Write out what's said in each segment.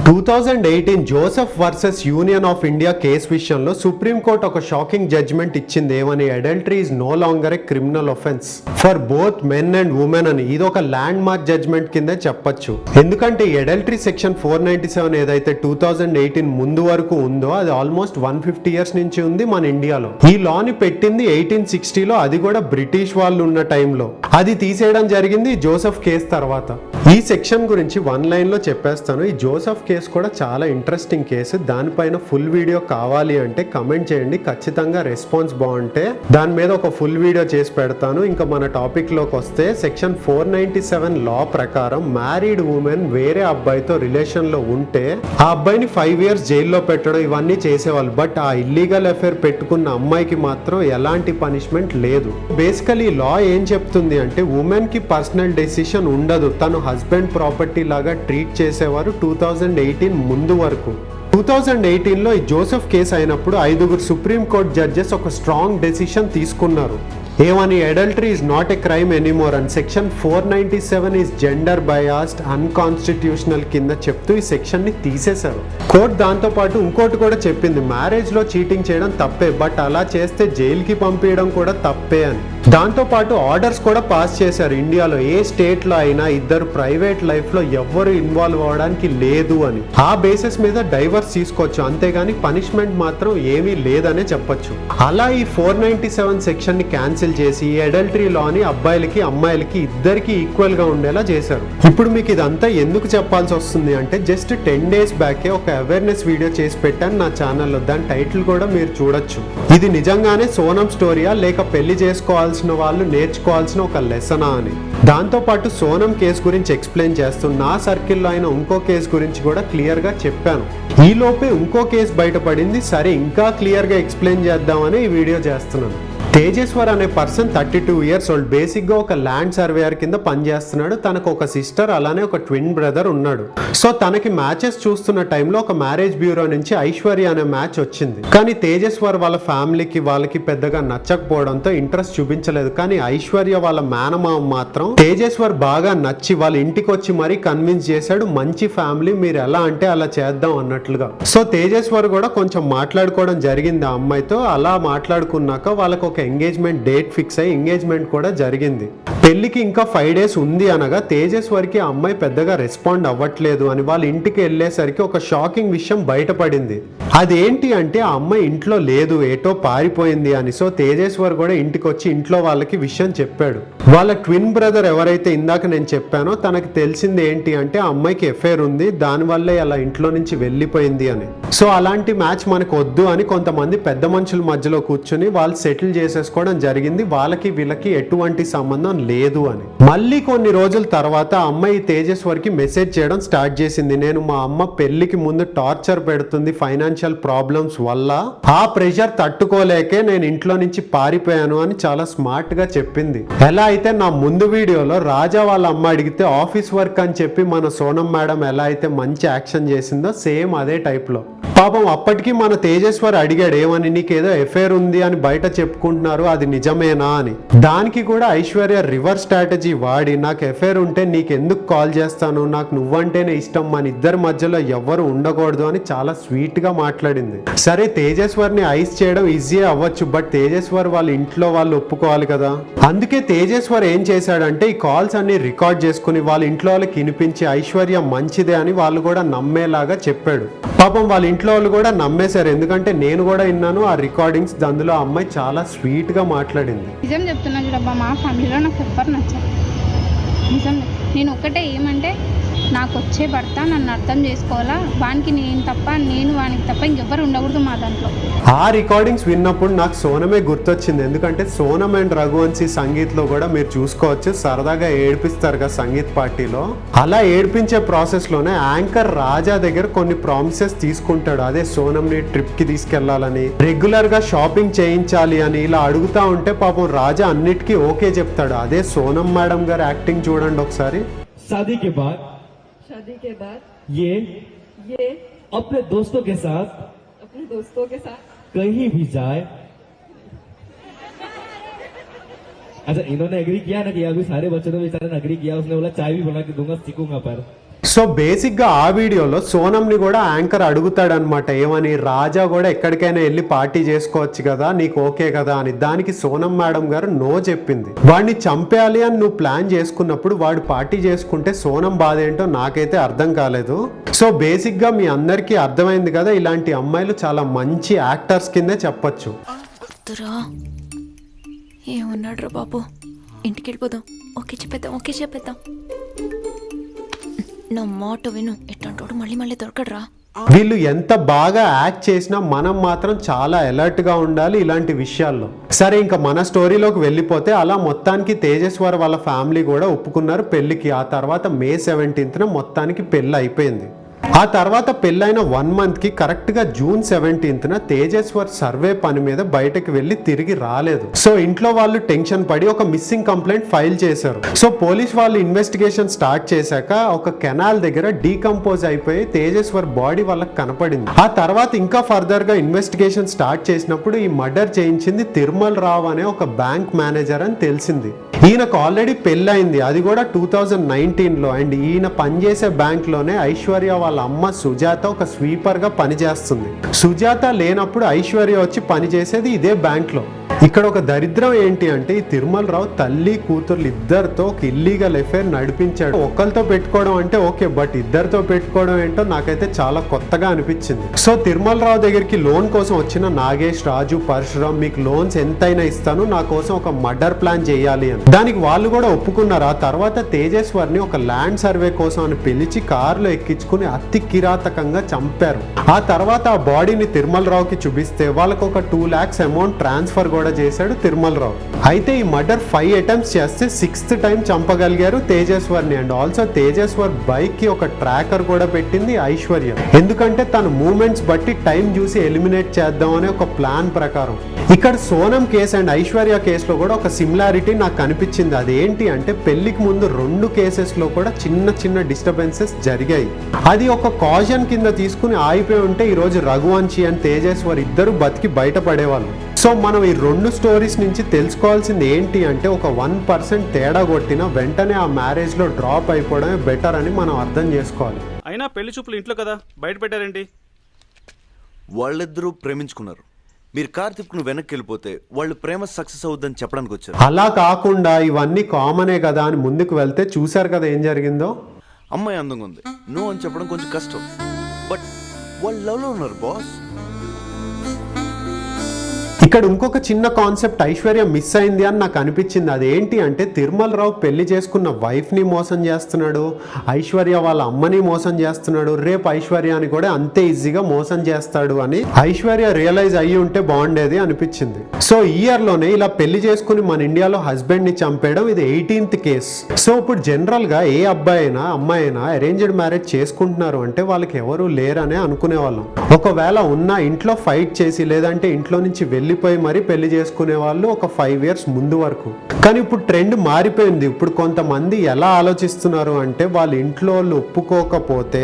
2018 Joseph versus Union of India case విషయంలో Supreme Court ఒక shocking judgment ఇచ్చింది. ఏమని? Adultery is no longer a criminal offence for both men and women అని. ఇది ఒక ల్యాండ్ మార్క్ జడ్జ్మెంట్ కిందే చెప్పొచ్చు. ఎందుకంటే ఈ అడల్టరీ సెక్షన్ 497 ఏదైతే 2018 ముందు వరకు ఉందో అది ఆల్మోస్ట్ 150 ఇయర్స్ నుంచి ఉంది మన ఇండియాలో. ఈ లాని పెట్టింది 1860లో, అది కూడా బ్రిటిష్ వాళ్ళు ఉన్న టైంలో. అది తీసేయడం జరిగింది జోసెఫ్ కేసు తర్వాత. ఈ సెక్షన్ గురించి వన్ లైన్ లో చెప్పేస్తాను. ఈ జోసెఫ్ కేసు కూడా చాలా ఇంట్రెస్టింగ్ కేసు. దానిపైన ఫుల్ వీడియో కావాలి అంటే కమెంట్ చేయండి. ఖచ్చితంగా రెస్పాన్స్ బాగుంటే దాని మీద ఒక ఫుల్ వీడియో చేసి పెడతాను. ఇంకా మన టాపిక్ లోకి వస్తే సెక్షన్ 497 లా ప్రకారం మ్యారీడ్ ఉమెన్ వేరే అబ్బాయితో రిలేషన్ లో ఉంటే ఆ అబ్బాయిని 5 ఇయర్స్ జైల్లో పెట్టడం ఇవన్నీ చేసేవాళ్ళు. బట్ ఆ ఇల్లీగల్ అఫేర్ పెట్టుకున్న అమ్మాయికి మాత్రం ఎలాంటి పనిష్మెంట్ లేదు. బేసికలీ లా ఏం చెప్తుంది అంటే ఉమెన్ కి పర్సనల్ డెసిషన్ ఉండదు. తను హస్బెండ్ ప్రాపర్టీ లాగా ట్రీట్ చేసేవారు 2018 ముందు వరకు. 2018లో ఈ జోసెఫ్ కేసు అయినప్పుడు 5 సుప్రీం కోర్ట్ జడ్జెస్ ఒక స్ట్రాంగ్ డెసిషన్ తీసుకున్నారు. ఏమని? Adultery is not a crime anymore and section 497 is gender biased unconstitutional కింద చెప్తూ ఈ సెక్షన్ ని తీసేశారు. కోర్టు దాంతో పాటు ఇంకోటి కూడా చెప్పింది, మ్యారేజ్ లో చీటింగ్ చేయడం తప్పే, బట్ అలా చేస్తే జైలుకి పంపించడం కూడా తప్పే అని. దాంతో పాటు ఆర్డర్స్ కూడా పాస్ చేశారు ఇండియాలో. ఏ స్టేట్ లో అయినా ఇద్దరు ప్రైవేట్ లైఫ్ లో ఎవ్వరు ఇన్వాల్వ్ అవడానికి లేదు అని. ఆ బేసిస్ మీద డైవర్స్ తీసుకోవచ్చు, అంతేగాని పనిష్మెంట్ మాత్రం ఏమీ లేదనే చెప్పొచ్చు. అలా ఈ 497 సెక్షన్ ని క్యాన్సిల్ చేసి ఈ అడల్టరీ లాని అబ్బాయిలకి అమ్మాయిలకి ఇద్దరికి ఈక్వల్ గా ఉండేలా చేశారు. ఇప్పుడు మీకు ఇదంతా ఎందుకు చెప్పాల్సి వస్తుంది అంటే జస్ట్ 10 days బ్యాకే ఒక అవేర్నెస్ వీడియో చేసి పెట్టాను నా ఛానల్లో. దాని టైటిల్ కూడా మీరు చూడొచ్చు. ఇది నిజంగానే సోనం స్టోరీయా లేక పెళ్లి చేసుకోవాల్సిన వాళ్ళు నేర్చుకోవాల్సిన ఒక లెసనా అని. దాంతో పాటు సోనం కేసు గురించి ఎక్స్ప్లెయిన్ చేస్తూ నా సర్కిల్లో అయిన ఇంకో కేసు గురించి కూడా క్లియర్ గా చెప్పాను. ఈ లోపే ఇంకో కేసు బయటపడింది. సరే ఇంకా క్లియర్ గా ఎక్స్ప్లెయిన్ చేద్దామని ఈ వీడియో చేస్తున్నాను. తేజేశ్వర్ అనే పర్సన్ 32 ఇయర్స్ ఓల్డ్. బేసిక్ గా ఒక ల్యాండ్ సర్వేయర్ కింద పనిచేస్తున్నాడు. తనకు ఒక సిస్టర్ అలానే ఒక ట్విన్ బ్రదర్ ఉన్నాడు. సో తనకి మ్యాచెస్ చూస్తున్న టైంలో ఒక మ్యారేజ్ బ్యూరో నుంచి ఐశ్వర్య అనే మ్యాచ్ వచ్చింది. కానీ తేజేశ్వర్ వాళ్ళ ఫ్యామిలీకి వాళ్ళకి పెద్దగా నచ్చకపోవడంతో ఇంట్రెస్ట్ చూపించలేదు. కానీ ఐశ్వర్య వాళ్ళ మేనమామ మాత్రం తేజేశ్వర్ బాగా నచ్చి వాళ్ళ ఇంటికి వచ్చి మరీ కన్విన్స్ చేశాడు. మంచి ఫ్యామిలీ, మీరు ఎలా అంటే అలా చేద్దాం అన్నట్లుగా. సో తేజేశ్వర్ కూడా కొంచెం మాట్లాడుకోవడం జరిగింది ఆ అమ్మాయితో. అలా మాట్లాడుకున్నాక వాళ్ళకు ఒక ఎంగేజ్మెంట్ డేట్ ఫిక్స్ అయ్యి ఎంగేజ్మెంట్ కూడా జరిగింది. పెళ్లికి ఇంకా 5 days ఉంది అనగా తేజేశ్వరికి ఆ అమ్మాయి పెద్దగా రెస్పాండ్ అవ్వట్లేదు అని వాళ్ళ ఇంటికి వెళ్ళేసరికి ఒక షాకింగ్ విషయం బయటపడింది. అదేంటి అంటే ఆ అమ్మాయి ఇంట్లో లేదు, ఏటో పారిపోయింది అని. సో తేజేశ్వర్ కూడా ఇంటికి వచ్చి ఇంట్లో వాళ్ళకి విషయం చెప్పాడు. వాళ్ళ ట్విన్ బ్రదర్ ఎవరైతే ఇందాక నేను చెప్పానో తనకి తెలిసింది ఏంటి అంటే ఆ అమ్మాయికి ఎఫైర్ ఉంది, దానివల్లే అలా ఇంట్లో నుంచి వెళ్ళిపోయింది అని. సో అలాంటి మ్యాచ్ మనకు వద్దు అని కొంతమంది పెద్ద మనుషుల మధ్యలో కూర్చుని వాళ్ళు సెటిల్ చేసేసుకోవడం జరిగింది. వాళ్ళకి వీళ్ళకి ఎటువంటి సంబంధం లేదు అని. మళ్ళీ కొన్ని రోజుల తర్వాత ఆ అమ్మాయి తేజేశ్వర్కి మెసేజ్ చేయడం స్టార్ట్ చేసింది. నేను మా అమ్మ పెళ్లికి ముందు టార్చర్ పెడుతుంది ఫైనాన్షియల్ ప్రాబ్లమ్స్ వల్ల, ఆ ప్రెషర్ తట్టుకోలేకే నేను ఇంట్లో నుంచి పారిపోయాను అని చాలా స్మార్ట్ గా చెప్పింది. ఎలా అయితే నా ముందు వీడియోలో రాజా వాళ్ళ అమ్మ అడిగితే ఆఫీస్ వర్క్ అని చెప్పి మన సోనం మేడం ఎలా అయితే మంచి యాక్షన్ చేసిందో సేమ్ అదే టైప్ లో. పాపం అప్పటికి మన తేజేశ్వర్ అడిగాడు, ఏమని నీకేదో ఎఫైర్ ఉంది అని బయట చెప్పుకుంటున్నారు, అది నిజమేనా అని. దానికి కూడా ఐశ్వర్య రివర్స్ స్ట్రాటజీ వాడి, నాకు ఎఫైర్ ఉంటే నీకెందుకు కాల్ చేస్తాను, నాకు నువ్వంటేనే ఇష్టం, మన ఇద్దరి మధ్యలో ఎవ్వరు ఉండకూడదు అని చాలా స్వీట్ గా మాట్లాడింది. సరే తేజేశ్వర్ ని ఐస్ చేయడం ఈజీ అవ్వచ్చు, బట్ తేజేశ్వర్ వాళ్ళ ఇంట్లో వాళ్ళు ఒప్పుకోవాలి కదా. అందుకే తేజేశ్వర్ ఏం చేశాడంటే ఈ కాల్స్ అన్ని రికార్డ్ చేసుకుని వాళ్ళ ఇంట్లో వాళ్ళకి వినిపించి ఐశ్వర్య మంచిదే అని వాళ్ళు కూడా నమ్మేలాగా చెప్పాడు. పాపం వాళ్ళ ఇంట్లో వాళ్ళు కూడా నమ్మేశారు, ఎందుకంటే నేను కూడా విన్నాను ఆ రికార్డింగ్స్. అందులో ఆ అమ్మాయి చాలా స్వీట్ గా మాట్లాడింది. నిజం చెప్తున్నా చూడబ్బా, మా ఫ్యామిలీలో నాకు ఎవ్వరు నచ్చారు. నిజం నేను ఒక్కటే ఏమంటే నాకు వచ్చే భర్త నన్ను అర్థం చేసుకోవాలా, వానికి నేను తప్ప నేను వానికి తప్ప ఇంకెవ్వరు ఉండకూడదు మా దాంట్లో. ఆ రికార్డింగ్స్ విన్నప్పుడు నాకు సోనమే గుర్తొచ్చింది. ఎందుకంటే సోనం అండ్ రఘువంశీ సంగీత్ లో కూడా మీరు చూసుకోవచ్చు, సరదాగా ఏడిపిస్తారు కదా సంగీత్ పార్టీలో. అలా ఏడిపించే ప్రాసెస్ లోనే యాంకర్ రాజా దగ్గర కొన్ని ప్రామిసెస్ తీసుకుంటాడు. అదే సోనంని ట్రిప్ కి తీసుకెళ్లాలని, రెగ్యులర్ గా షాపింగ్ చేయించాలి అని. ఇలా అడుగుతా ఉంటే పాపం రాజా అన్నిటికీ ఓకే చెప్తాడు. అదే సోనం మేడం గారు యాక్టింగ్ చూడండి ఒకసారి. शादी के बाद ये अपने दोस्तों के साथ कहीं भी जाए। अच्छा इन्होंने एग्री किया ना कि अभी सारे बच्चों ने बेचारे ने एग्री किया, उसने बोला चाय भी बना के दूंगा, सीखूंगा पर సో బేసిక్ గా ఆ వీడియోలో సోనంని కూడా యాంకర్ అడుగుతాడనమాట, ఏమని, రాజా కూడా ఎక్కడికైనా వెళ్ళి పార్టీ చేసుకోవచ్చు కదా, నీకు ఓకే కదా అని. దానికి సోనం మేడం గారు నో చెప్పింది. వాడిని చంపేయాలి అని నువ్వు ప్లాన్ చేసుకున్నప్పుడు వాడు పార్టీ చేసుకుంటే సోనం బాధ ఏంటో నాకైతే అర్థం కాలేదు. సో బేసిక్ గా మీ అందరికీ అర్థమైంది కదా, ఇలాంటి అమ్మాయిలు చాలా మంచి యాక్టర్స్ కిందే చెప్పొచ్చు. ఏమన్నాడు రా బాబు, ఇంటికి వెళ్ళిపోదాం. ఓకే చెప్పేద్దాం. నా మాట విను, ఎట్లాంటోడు మళ్ళీ మళ్ళీ దొరకడరా. వీళ్ళు ఎంత బాగా యాక్ట్ చేసినా మనం మాత్రం చాలా అలర్ట్ గా ఉండాలి ఇలాంటి విషయాల్లో. సరే, ఇంకా మన స్టోరీలోకి వెళ్ళిపోతే, అలా మొత్తానికి తేజస్వర్ వాళ్ళ ఫ్యామిలీ కూడా ఒప్పుకున్నారు పెళ్లికి. ఆ తర్వాత May 17th మొత్తానికి పెళ్లి అయిపోయింది. ఆ తర్వాత పెళ్ళైన 1 month కి కరెక్ట్ గా June 17th తేజస్వర్ సర్వే పని మీద బయటకు వెళ్ళి తిరిగి రాలేదు. సో ఇంట్లో వాళ్ళు టెన్షన్ పడి ఒక మిస్సింగ్ కంప్లైంట్ ఫైల్ చేశారు. సో పోలీస్ వాళ్ళు ఇన్వెస్టిగేషన్ స్టార్ట్ చేశాక ఒక కెనాల్ దగ్గర డీకంపోజ్ అయిపోయి తేజస్వర్ బాడీ వాళ్ళకి కనపడింది. ఆ తర్వాత ఇంకా ఫర్దర్ గా ఇన్వెస్టిగేషన్ స్టార్ట్ చేసినప్పుడు ఈ మర్డర్ చేయించింది తిరుమల్ రావు అనే ఒక బ్యాంక్ మేనేజర్ అని తెలిసింది. ఈయనకు ఆల్రెడీ పెళ్ళయింది, అది కూడా 2019లో. అండ్ ఈయన పనిచేసే బ్యాంక్ లోనే ఐశ్వర్య వాళ్ళ అమ్మ సుజాత ఒక స్వీపర్ గా పనిచేస్తుంది. సుజాత లేనప్పుడు ఐశ్వర్య వచ్చి పనిచేసేది ఇదే బ్యాంక్ లో. ఇక్కడ ఒక దరిద్రం ఏంటి అంటే, ఈ తిరుమల రావు తల్లి కూతుర్లు ఇద్దరితో ఒక ఇల్లీగల్ అఫైర్ నడిపించాడు. ఒకరితో పెట్టుకోవడం అంటే ఓకే, బట్ ఇద్దరితో పెట్టుకోవడం ఏంటో నాకైతే చాలా కొత్తగా అనిపించింది. సో తిరుమల రావు దగ్గరికి లోన్ కోసం వచ్చిన నాగేష్, రాజు, పరశురామ్, మీకు లోన్స్ ఎంతైనా ఇస్తాను, నా కోసం ఒక మర్డర్ ప్లాన్ చేయాలి అని. దానికి వాళ్ళు కూడా ఒప్పుకున్నారు. ఆ తర్వాత తేజస్వర్ని ఒక ల్యాండ్ సర్వే కోసం అని పిలిచి కారులో ఎక్కించుకుని అతి కిరాతకంగా చంపారు. ఆ తర్వాత ఆ బాడీని తిరుమల రావుకి చూపిస్తే వాళ్ళకు ఒక 2 lakhs అమౌంట్ ట్రాన్స్ఫర్ కూడా చేశాడు తిరుమల రావు. అయితే ఈ మర్డర్ 5 attempts చేస్తే 6th time చంపగలిగారు తేజస్వర్ని. అండ్ ఆల్సో తేజస్వర్ బైక్ కి ఒక ట్రాకర్ కూడా పెట్టింది ఐశ్వర్య, ఎందుకంటే తన మూమెంట్స్ బట్టి టైం చూసి ఎలిమినేట్ చేద్దాం అనే ఒక ప్లాన్ ప్రకారం. ఇక్కడ సోనం కేసు అండ్ ఐశ్వర్య కేసులో కూడా ఒక సిమిలారిటీ నాకు కనిపించింది. అదేంటి అంటే, పెళ్లికి ముందు 2 కేసెస్ లో కూడా చిన్న చిన్న డిస్టర్బెన్సెస్ జరిగాయి. అది ఒక కాజన్ కింద తీసుకుని ఆగిపోయి ఉంటే ఈ రోజు రఘువంశీ అండ్ తేజస్వర్ ఇద్దరు బతికి బయటపడేవాళ్ళు. సో మనం ఈ 2 స్టోరీస్ నుంచి తెలుసుకోవాల్సింది ఏంటి అంటే, ఒక 1% తేడా కొట్టిన వెంటనే ఆ మ్యారేజ్ లో డ్రాప్ అయిపోవడమే బెటర్ అని మనం అర్థం చేసుకోవాలి. అయినా పెళ్లి చూపులు ఇంట్లో కదా, బయట పెట్టారేంటి? వాళ్ళిద్దరూ ప్రేమించుకున్నారు. మీరు కార్ తిప్పుకుని వెనక్కి వెళ్ళిపోతే వాళ్ళు ప్రేమ సక్సెస్ అవుద్దని చెప్పడానికి వచ్చారు. అలా కాకుండా ఇవన్నీ కామనే కదా అని ముందుకు వెళ్తే చూసారు కదా ఏం జరిగిందో. అమ్మాయి అందంగా ఉంది, నో అని చెప్పడం కొంచెం కష్టం, బట్ వాళ్ళు లవ్ లో ఉన్నారు బాస్. ఇక్కడ ఇంకొక చిన్న కాన్సెప్ట్ ఐశ్వర్య మిస్ అయింది అని నాకు అనిపించింది. అదేంటి అంటే, తిరుమల రావు పెళ్లి చేసుకున్న వైఫ్ ని మోసం చేస్తున్నాడు, ఐశ్వర్య వాళ్ళ అమ్మని మోసం చేస్తున్నాడు, రేపు ఐశ్వర్యాని కూడా అంతే ఈజీగా మోసం చేస్తాడు అని ఐశ్వర్య రియలైజ్ అయ్యి ఉంటే బాగుండేది అనిపించింది. సో ఈ ఇయర్ లోనే ఇలా పెళ్లి చేసుకుని మన ఇండియాలో హస్బెండ్ ని చంపేయడం ఇది 18th కేస్. సో ఇప్పుడు జనరల్ గా ఏ అబ్బాయి అయినా అమ్మాయి అయినా అరేంజ్డ్ మ్యారేజ్ చేసుకుంటున్నారు అంటే వాళ్ళకి ఎవరు లేరనే అనుకునే వాళ్ళం. ఒకవేళ ఉన్న ఇంట్లో ఫైట్ చేసి లేదంటే ఇంట్లో నుంచి వెళ్ళిపోయి మరి పెళ్లి చేసుకునే వాళ్ళు ఒక 5 years ముందు వరకు. కానీ ఇప్పుడు ట్రెండ్ మారిపోయింది. ఇప్పుడు కొంతమంది ఎలా ఆలోచిస్తున్నారు అంటే, వాళ్ళ ఇంట్లో వాళ్ళు ఒప్పుకోకపోతే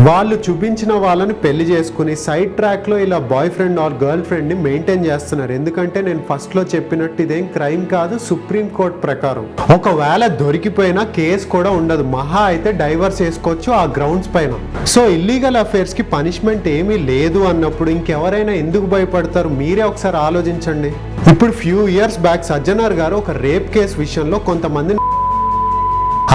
వాళ్ళు చూపించిన వాళ్ళని పెళ్లి చేసుకుని సైడ్ ట్రాక్ లో ఇలా boy friend or girl friend ని మెయింటైన్ చేస్తున్నారు. ఎందుకంటే నేను ఫస్ట్ లో చెప్పినట్టు ఇదేం క్రైమ్ కాదు. సుప్రీం కోర్ట్ ప్రకారం ఒకవేళ దొరికిపోయినా కేసు కూడా ఉండదు, మహా అయితే డైవర్స్ చేసుకోవచ్చు ఆ గ్రౌండ్స్ పైన. సో ఇల్లీగల్ అఫైర్స్ కి పనిష్మెంట్ ఏమీ లేదు అన్నప్పుడు ఇంకెవరైనా ఎందుకు భయపడతారు? మీరే ఒకసారి ఆలోచించండి. ఇప్పుడు ఫ్యూ ఇయర్స్ బ్యాక్ సజ్జనార్ గారు ఒక రేప్ కేసు విషయంలో కొంతమంది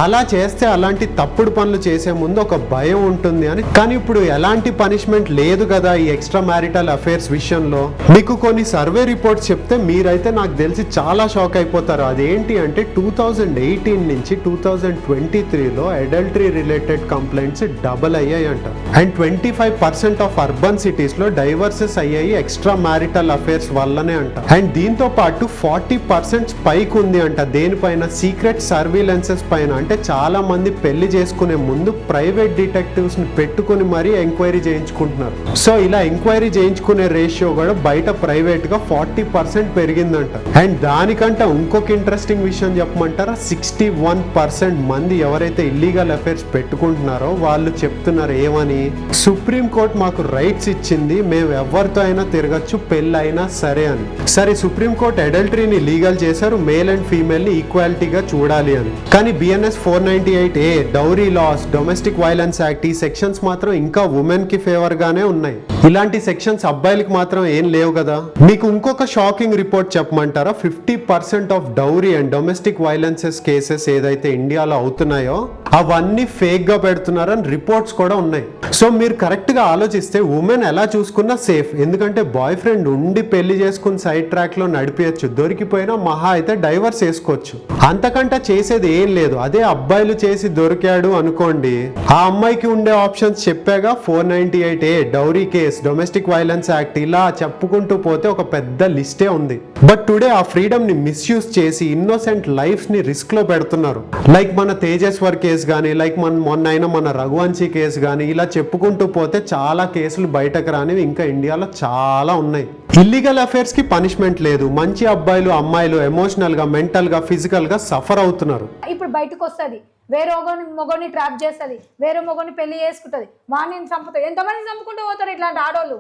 అలా చేస్తే అలాంటి తప్పుడు పనులు చేసే ముందు ఒక భయం ఉంటుంది అని. కానీ ఇప్పుడు ఎలాంటి పనిష్మెంట్ లేదు కదా ఈ ఎక్స్ట్రా మ్యారిటల్ అఫైర్స్ విషయంలో. మీకు కొన్ని సర్వే రిపోర్ట్స్ చెప్తే మీరైతే నాకు తెలిసి చాలా షాక్ అయిపోతారు. అదేంటి అంటే 2018 నుంచి 2023లో అడల్టరీ రిలేటెడ్ కంప్లైంట్స్ డబుల్ అయ్యాయి అంట. అండ్ 25% ఆఫ్ అర్బన్ సిటీస్ లో డైవర్సెస్ అయ్యాయి ఎక్స్ట్రా మ్యారిటల్ అఫైర్స్ వల్లనే అంట. అండ్ దీంతో పాటు 40% స్పైక్ ఉంది అంట దేనిపైన, సీక్రెట్ సర్వీలెన్సెస్ పైన. అంటే చాలా మంది పెళ్లి చేసుకునే ముందు ప్రైవేట్ డిటెక్టివ్స్ ని పెట్టుకుని మరీ ఎంక్వైరీ చేయించుకుంటున్నారు. సో ఇలా ఎంక్వైరీ చేయించుకునే రేషియో కూడా బయట ప్రైవేట్ గా 40% పెరిగిందంట. అండ్ దానికంటే ఇంకొక ఇంట్రెస్టింగ్ విషయం చెప్పమంటారా, 61% మంది ఎవరైతే ఇల్లీగల్ అఫైర్స్ పెట్టుకుంటున్నారో వాళ్ళు చెప్తున్నారు ఏమని, సుప్రీం కోర్ట్ మాకు రైట్స్ ఇచ్చింది, మేము ఎవరితో అయినా తిరగచ్చు పెళ్ళి అయినా సరే అని. సరే, సుప్రీం కోర్ట్ అడల్టరీని లీగల్ చేశారు, మేల్ అండ్ ఫీమేల్ ని ఈక్వాలిటీగా చూడాలి అని. కానీ బిఎన్ఎస్ సెస్ 498A dowry laws, domestic violence act, ఈ సెక్షన్స్ మాత్రం ఇంకా ఉమెన్ కి ఫేవర్ గానే ఉన్నాయి. ఇలాంటి సెక్షన్స్ అబ్బాయిలకి మాత్రం ఏం లేవు కదా. మీకు ఇంకొక షాకింగ్ రిపోర్ట్ చెప్పమంటారా? 50% of dowry and domestic violences cases ఏదైతే ఇండియాలో అవుతున్నాయో అవన్నీ ఫేక్ గా పెడుతున్నారని రిపోర్ట్స్ కూడా ఉన్నాయి. సో మీరు కరెక్ట్ గా ఆలోచిస్తే ఉమెన్ ఎలా చూసుకున్నా సేఫ్. ఎందుకంటే బాయ్ ఫ్రెండ్ ఉండి పెళ్లి చేసుకుని సైడ్ ట్రాక్ లో నడిపించచ్చు, దొరికిపోయినా మహా అయితే డైవర్స్ చేసుకోవచ్చు, అంతకంటే చేసేది ఏం లేదు. అదే అబ్బాయిలు చేసి దొరికాడు అనుకోండి, ఆ అమ్మాయికి ఉండే ఆప్షన్స్ చెప్పాగా, 498A dowry case, domestic violence act, ఇలా చెప్పుకుంటూ పోతే ఒక పెద్ద లిస్టే ఉంది. బట్ టుడే ఆ ఫ్రీడమ్ ని మిస్యూజ్ చేసి ఇన్నోసెంట్ లైఫ్స్ ని రిస్క్ లో పెడుతున్నారు. లైక్ మన తేజస్వర్ కేసు కానీ, లైక్ మొన్న అయిన మన రఘువంశీ కేసు కానీ, ఇలా చెప్పుకుంటూ పోతే చాలా కేసులు బయటకు రానివి ఇంకా ఇండియాలో చాలా ఉన్నాయి. ఇల్లీగల్ అఫైర్స్ కి పనిష్మెంట్ లేదు. మంచి అబ్బాయిలు అమ్మాయిలు ఎమోషనల్ గా, మెంటల్ గా, ఫిజికల్ గా సఫర్ అవుతున్నారు. ఇప్పుడు బయటకు వస్తుంది, వేరే మొగోని ట్రాప్ చేస్తుంది, వేరే మొగోని పెళ్లి చేసుకుంటది, వాడిని చంపుతుంది. ఎంతమంది చంపుకుంటూ పోతారు ఇట్లాంటి ఆడోళ్ళు?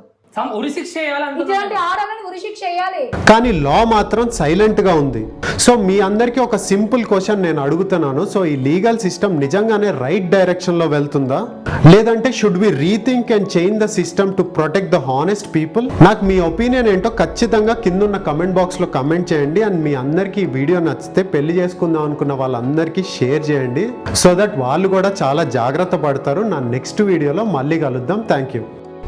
ఇట్లాంటి ఆడోళ్ళని ఉరిశిక్ష చేయాలి. కానీ లా మాత్రం సైలెంట్ గా ఉంది. సో మీ అందరికీ ఒక సింపుల్ క్వశ్చన్ నేను అడుగుతున్నాను. సో ఈ లీగల్ సిస్టమ్ నిజంగానే రైట్ డైరెక్షన్ లో వెళ్తుందా, లేదంటే should we rethink and change the system to protect the honest people? నాకు మీ ఒపీనియన్ ఏంటో ఖచ్చితంగా కింద కమెంట్ బాక్స్ లో కమెంట్ చేయండి. అండ్ మీ అందరికీ ఈ వీడియో నచ్చితే పెళ్లి చేసుకుందాం అనుకున్న వాళ్ళందరికీ షేర్ చేయండి, సో దట్ వాళ్ళు కూడా చాలా జాగ్రత్త పడతారు. నా నెక్స్ట్ వీడియోలో మళ్ళీ కలుద్దాం. Thank you.